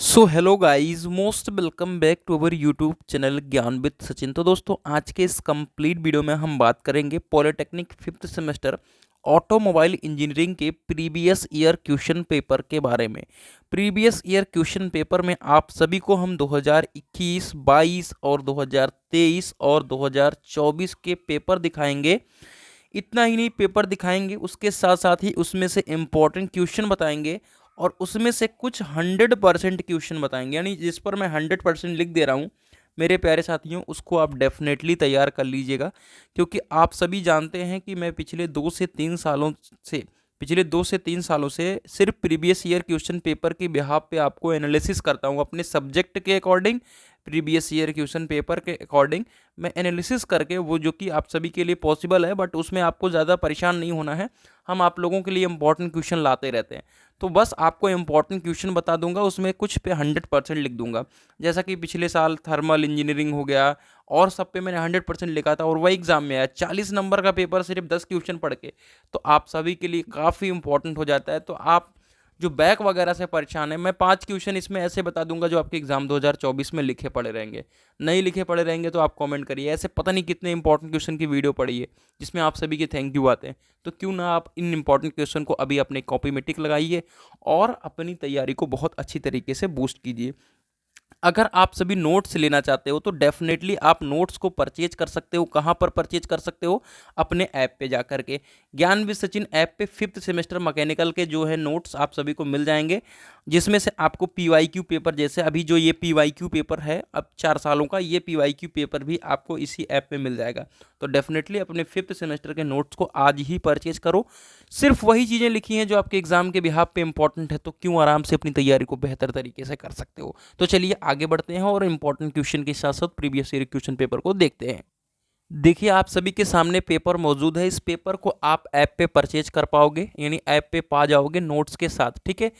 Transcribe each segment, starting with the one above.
So hello guys, most welcome back to our YouTube channel Gyan with Sachin. तो दोस्तों, आज के इस कंप्लीट वीडियो में हम बात करेंगे polytechnic fifth semester automobile engineering के प्रीवियस ईयर क्वेश्चन पेपर के बारे में। प्रीवियस ईयर क्वेश्चन पेपर में आप सभी को हम 2021, 22 और 2023 और 2024 के पेपर दिखाएंगे। इतना ही नहीं, पेपर दिखाएंगे, उसके साथ साथ ही उसमें से इम्पोर्टेंट क्वेश्चन बताएंगे और उसमें से कुछ 100% क्वेश्चन बताएंगे। यानी जिस पर मैं 100% लिख दे रहा हूँ मेरे प्यारे साथियों, उसको आप डेफिनेटली तैयार कर लीजिएगा। क्योंकि आप सभी जानते हैं कि मैं पिछले 2 से 3 सालों से सिर्फ प्रीवियस ईयर क्वेश्चन पेपर के बिहाफ पे आपको एनालिसिस करता हूँ। अपने सब्जेक्ट के according previous year question paper के अकॉर्डिंग मैं एनालिसिस करके, वो जो कि आप सभी के लिए पॉसिबल है, बट उसमें आपको ज़्यादा परेशान नहीं होना है। हम आप लोगों के लिए इंपॉर्टेंट क्वेश्चन लाते रहते हैं। तो बस आपको इंपॉर्टेंट क्वेश्चन बता दूंगा, उसमें कुछ पे 100% लिख दूंगा। जैसा कि पिछले साल थर्मल इंजीनियरिंग हो गया और सब पे मैंने 100% लिखा था और वही एग्जाम में आया 40 नंबर का पेपर सिर्फ 10 क्वेश्चन पढ़ के। तो आप सभी के लिए काफ़ी इंपॉर्टेंट हो जाता है। तो आप जो बैक वगैरह से परेशान है, मैं 5 क्वेश्चन इसमें ऐसे बता दूंगा जो आपके एग्जाम 2024 में लिखे पड़े रहेंगे। नहीं लिखे पड़े रहेंगे तो आप कमेंट करिए। ऐसे पता नहीं कितने इंपॉर्टेंट क्वेश्चन की वीडियो पड़ी है जिसमें आप सभी के थैंक यू आते हैं। तो क्यों ना आप इन इंपॉर्टेंट क्वेश्चन को अभी अपने कॉपी में टिक लगाइए और अपनी तैयारी को बहुत अच्छी तरीके से बूस्ट कीजिए। अगर आप सभी नोट्स लेना चाहते हो तो डेफिनेटली आप नोट्स को परचेज कर सकते हो। कहाँ पर परचेज कर सकते हो? अपने ऐप पे जा करके ज्ञान विद सचिन ऐप पे फिफ्थ सेमेस्टर मैकेनिकल के जो है नोट्स आप सभी को मिल जाएंगे, जिसमें से आपको पीवाईक्यू पेपर, जैसे अभी जो ये पीवाईक्यू पेपर है अब 4 सालों का, ये पीवाईक्यू पेपर भी आपको इसी ऐप में मिल जाएगा। तो डेफिनेटली अपने फिफ्थ सेमेस्टर के नोट्स को आज ही परचेज करो। सिर्फ वही चीज़ें लिखी हैं जो आपके एग्जाम के बिहाफ पे इंपॉर्टेंट है, तो क्यों आराम से अपनी तैयारी को बेहतर तरीके से कर सकते हो। तो चलिए आगे बढ़ते हैं और इंपॉर्टेंट क्वेश्चन के साथ साथ प्रीवियस ईयर क्वेश्चन पेपर को देखते हैं। देखिए, आप सभी के सामने पेपर मौजूद है। इस पेपर को आप ऐप पे परचेज कर पाओगे, यानी ऐप पे पा जाओगे नोट्स के साथ, ठीक है।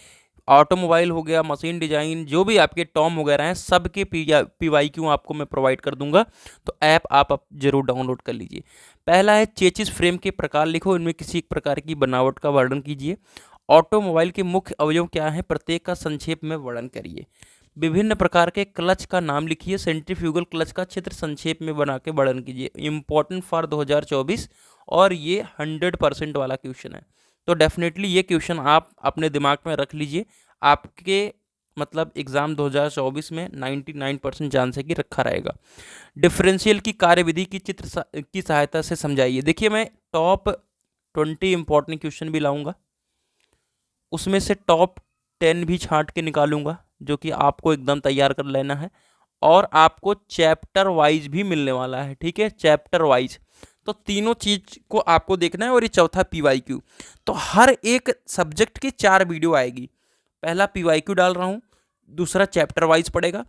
ऑटोमोबाइल हो गया, मशीन डिजाइन, जो भी आपके टॉम वगैरह हैं, सब के पीवाईक्यू आपको मैं प्रोवाइड कर दूंगा। तो ऐप आप जरूर डाउनलोड कर लीजिए। पहला है चेचिस फ्रेम के प्रकार लिखो, इनमें किसी एक प्रकार की बनावट का वर्णन कीजिए। ऑटोमोबाइल के मुख्य अवयव क्या है, प्रत्येक का संक्षेप में वर्णन करिए। विभिन्न प्रकार के क्लच का नाम लिखिए, सेंट्रीफ्यूगल क्लच का चित्र संक्षेप में बना के वर्णन कीजिए। इंपॉर्टेंट फॉर 2024 और ये 100% वाला क्वेश्चन है। तो डेफिनेटली ये क्वेश्चन आप अपने दिमाग में रख लीजिए। आपके मतलब एग्जाम 2024 में 99% चांस है कि रखा रहेगा। डिफरेंशियल की कार्यविधि की की सहायता से समझाइए। देखिए, मैं टॉप 20 इंपॉर्टेंट क्वेश्चन भी लाऊंगा, उसमें से टॉप 10 भी छांट के निकालूंगा, जो कि आपको एकदम तैयार कर लेना है। और आपको चैप्टर वाइज भी मिलने वाला है, ठीक है, चैप्टर वाइज। तो तीनों चीज को आपको देखना है। और ये चौथा पीवाईक्यू। तो हर एक सब्जेक्ट की 4 वीडियो आएगी। पहला पीवाईक्यू डाल रहा हूं, दूसरा चैप्टर वाइज पड़ेगा,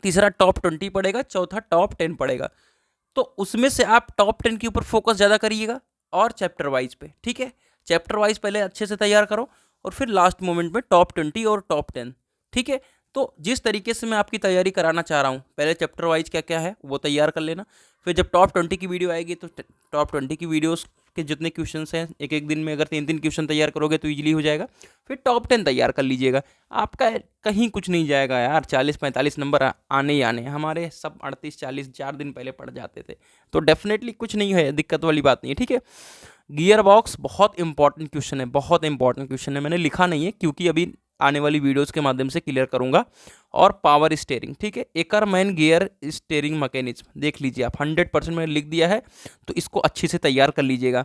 तीसरा टॉप 20 पड़ेगा, चौथा टॉप 10 पड़ेगा। तो उसमें से आप टॉप 10 के ऊपर फोकस ज़्यादा करिएगा और चैप्टर वाइज पे, ठीक है। चैप्टर वाइज पहले अच्छे से तैयार करो और फिर लास्ट मोमेंट में टॉप 20 और टॉप 10, ठीक है। तो जिस तरीके से मैं आपकी तैयारी कराना चाह रहा हूँ, पहले चैप्टर वाइज क्या क्या है वो तैयार कर लेना। फिर जब टॉप 20 की वीडियो आएगी तो टॉप 20 की वीडियोस के जितने क्वेश्चन हैं, एक एक दिन में अगर 3 3 क्वेश्चन तैयार करोगे तो ईजिली हो जाएगा। फिर टॉप 10 तैयार कर लीजिएगा। आपका कहीं कुछ नहीं जाएगा यार, 40 45 नंबर आने ही आने। हमारे सब 38 40 4 दिन पहले पढ़ जाते थे। तो डेफिनेटली कुछ नहीं है, दिक्कत वाली बात नहीं है, ठीक है। गियर बॉक्स बहुत इंपॉर्टेंट क्वेश्चन है, बहुत इंपॉर्टेंट क्वेश्चन है। मैंने लिखा नहीं है क्योंकि अभी आने वाली वीडियोस के माध्यम से क्लियर करूंगा। और पावर स्टेयरिंग, ठीक है, एकरमैन गियर स्टेयरिंग मैकेनिज्म देख लीजिए आप, 100% मैंने लिख दिया है, तो इसको अच्छे से तैयार कर लीजिएगा।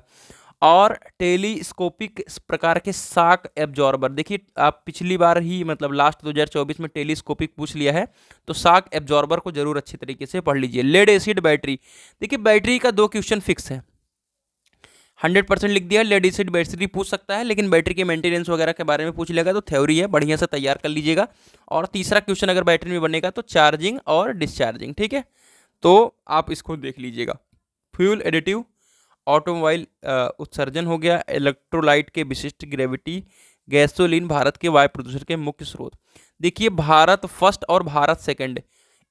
और टेलीस्कोपिक प्रकार के शाक एब्जॉर्बर, देखिए आप पिछली बार ही मतलब लास्ट 2024 में टेलीस्कोपिक पूछ लिया है, तो शाक एब्जॉर्बर को जरूर अच्छी तरीके से पढ़ लीजिए। लेड एसिड बैटरी, देखिए बैटरी का 2 क्वेश्चन फिक्स है, 100% लिख दिया। लेड एसिड बैटरी पूछ सकता है, लेकिन बैटरी के मेंटेनेंस वगैरह के बारे में पूछ लेगा तो थ्योरी है, बढ़िया से तैयार कर लीजिएगा। और तीसरा क्वेश्चन अगर बैटरी में बनेगा तो चार्जिंग और डिस्चार्जिंग, ठीक है। तो आप इसको देख लीजिएगा। फ्यूल एडिटिव, ऑटोमोबाइल उत्सर्जन हो गया, इलेक्ट्रोलाइट के विशिष्ट ग्रेविटी, गैसोलीन भारत के वायु प्रदूषण के मुख्य स्रोत। देखिए, भारत फर्स्ट और भारत सेकंड,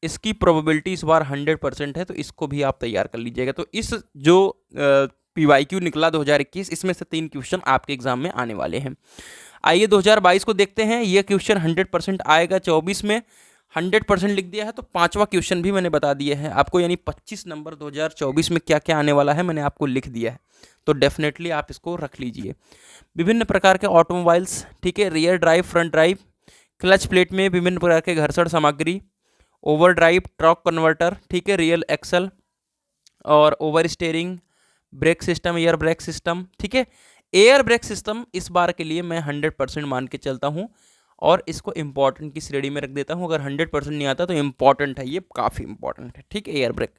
इसकी प्रोबेबिलिटी इस बार 100% है, तो इसको भी आप तैयार कर लीजिएगा। तो इस जो पीवाईक्यू निकला 2021, इसमें से 3 क्वेश्चन आपके एग्जाम में आने वाले हैं। आइए 2022 को देखते हैं। ये क्वेश्चन 100% आएगा 24 में, 100% लिख दिया है। तो पांचवा क्वेश्चन भी मैंने बता दिया है आपको, यानी 25 नंबर 2024 में क्या क्या आने वाला है मैंने आपको लिख दिया है। तो डेफिनेटली आप इसको रख लीजिए। विभिन्न प्रकार के ऑटोमोबाइल्स, ठीक है, rear drive, front drive, clutch plate में विभिन्न प्रकार के घर्षण सामग्री, ओवर ड्राइव, टॉर्क कन्वर्टर, ठीक है, रियल एक्सल और over steering, brake system, air brake system, ठीक है। एयर ब्रेक सिस्टम इस बार के लिए मैं 100% मान के चलता हूँ और इसको इंपॉर्टेंट की श्रेणी में रख देता हूँ। अगर 100% नहीं आता तो इंपॉर्टेंट है, ये काफ़ी इंपॉर्टेंट है, ठीक है, एयर ब्रेक।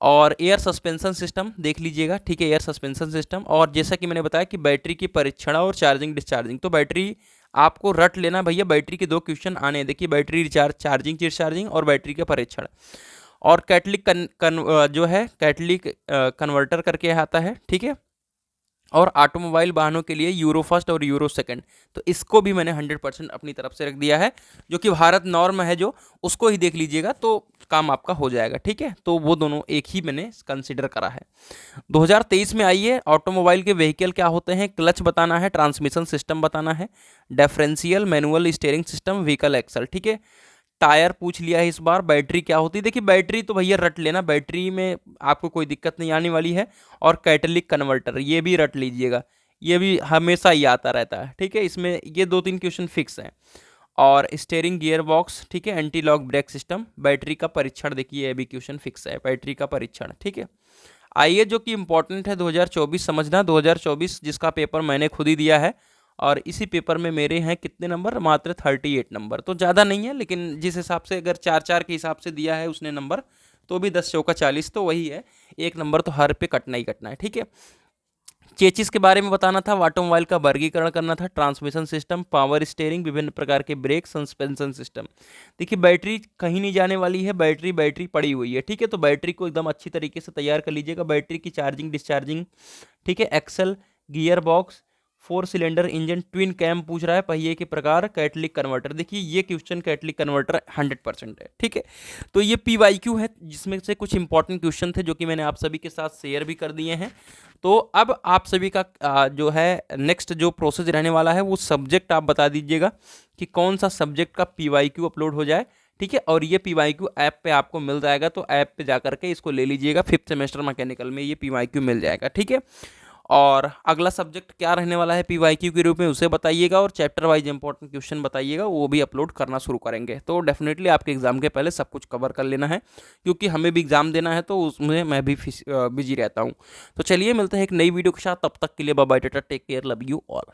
और एयर सस्पेंशन सिस्टम देख लीजिएगा, ठीक है, एयर सस्पेंशन सिस्टम। और जैसा कि मैंने बताया कि बैटरी की परीक्षण और चार्जिंग डिस्चार्जिंग, तो बैटरी आपको रट लेना भैया, बैटरी के 2 क्वेश्चन आने हैं। देखिए, बैटरी रिचार्ज, चार्जिंग डिस्चार्जिंग और बैटरी का परीक्षण। और कैटलिक जो है कैटलिक कन्वर्टर करके आता है, ठीक है। और ऑटोमोबाइल वाहनों के लिए यूरो फर्स्ट और यूरो सेकंड, तो इसको भी मैंने 100% अपनी तरफ से रख दिया है। जो कि भारत नॉर्म है जो, उसको ही देख लीजिएगा तो काम आपका हो जाएगा, ठीक है। तो वो दोनों एक ही मैंने कंसिडर करा है। 2023 में आइए, ऑटोमोबाइल के व्हीकल क्या होते हैं, क्लच बताना है, ट्रांसमिशन सिस्टम बताना है, differential, manual steering system, vehicle axle, ठीक है। टायर पूछ लिया है इस बार। बैटरी क्या होती है, देखिए बैटरी तो भैया रट लेना, बैटरी में आपको कोई दिक्कत नहीं आने वाली है। और कैटलिक कन्वर्टर ये भी रट लीजिएगा, ये भी हमेशा ही आता रहता है, ठीक है। इसमें ये 2-3 क्वेश्चन फिक्स हैं। और स्टेयरिंग गियर बॉक्स, ठीक है, anti lock brake system, battery का परीक्षण देखिए, ये भी क्वेश्चन फिक्स है, बैटरी का परीक्षण, ठीक है। आइए जो कि इंपॉर्टेंट है 2024 समझना, 2024 जिसका पेपर मैंने खुद ही दिया है। और इसी पेपर में मेरे हैं कितने नंबर, मात्र 38 नंबर, तो ज़्यादा नहीं है। लेकिन जिस हिसाब से अगर 4-4 के हिसाब से दिया है उसने नंबर, तो भी 10 चौका 40, तो वही है, 1 नंबर तो हर पे कटना ही कटना है, ठीक है। चेचिस के बारे में बताना था, ऑटोमोबाइल का वर्गीकरण करना था, ट्रांसमिशन सिस्टम, पावर स्टीयरिंग, विभिन्न प्रकार के ब्रेक, सस्पेंशन सिस्टम। देखिए बैटरी कहीं नहीं जाने वाली है, बैटरी बैटरी पड़ी हुई है, ठीक है। तो बैटरी को एकदम अच्छी तरीके से तैयार कर लीजिएगा। बैटरी की चार्जिंग डिस्चार्जिंग, ठीक है, axle, gear box, 4 cylinder engine, twin cam पूछ रहा है, पहिए के प्रकार, कैटलिक कन्वर्टर। देखिए ये क्वेश्चन कैटलिक कन्वर्टर 100% है, ठीक है। तो ये PYQ है, जिसमें से कुछ इंपॉर्टेंट क्वेश्चन थे जो कि मैंने आप सभी के साथ शेयर भी कर दिए हैं। तो अब आप सभी का जो है नेक्स्ट जो प्रोसेस रहने वाला है, वो सब्जेक्ट आप बता दीजिएगा कि कौन सा सब्जेक्ट का PYQ अपलोड हो जाए, ठीक है। और ये PYQ ऐप पे आपको मिल जाएगा, तो ऐप पे जा करके इसको ले लीजिएगा। 5th सेमेस्टर मैकेनिकल में ये PYQ मिल जाएगा, ठीक है। और अगला सब्जेक्ट क्या रहने वाला है PYQ के रूप में, उसे बताइएगा। और चैप्टर वाइज इंपॉर्टेंट क्वेश्चन बताइएगा, वो भी अपलोड करना शुरू करेंगे। तो डेफिनेटली आपके एग्जाम के पहले सब कुछ कवर कर लेना है, क्योंकि हमें भी एग्जाम देना है, तो उसमें मैं भी बिजी रहता हूँ। तो चलिए मिलते हैं एक नई वीडियो के साथ, तब तक के लिए bye bye, tata, take care, love you all.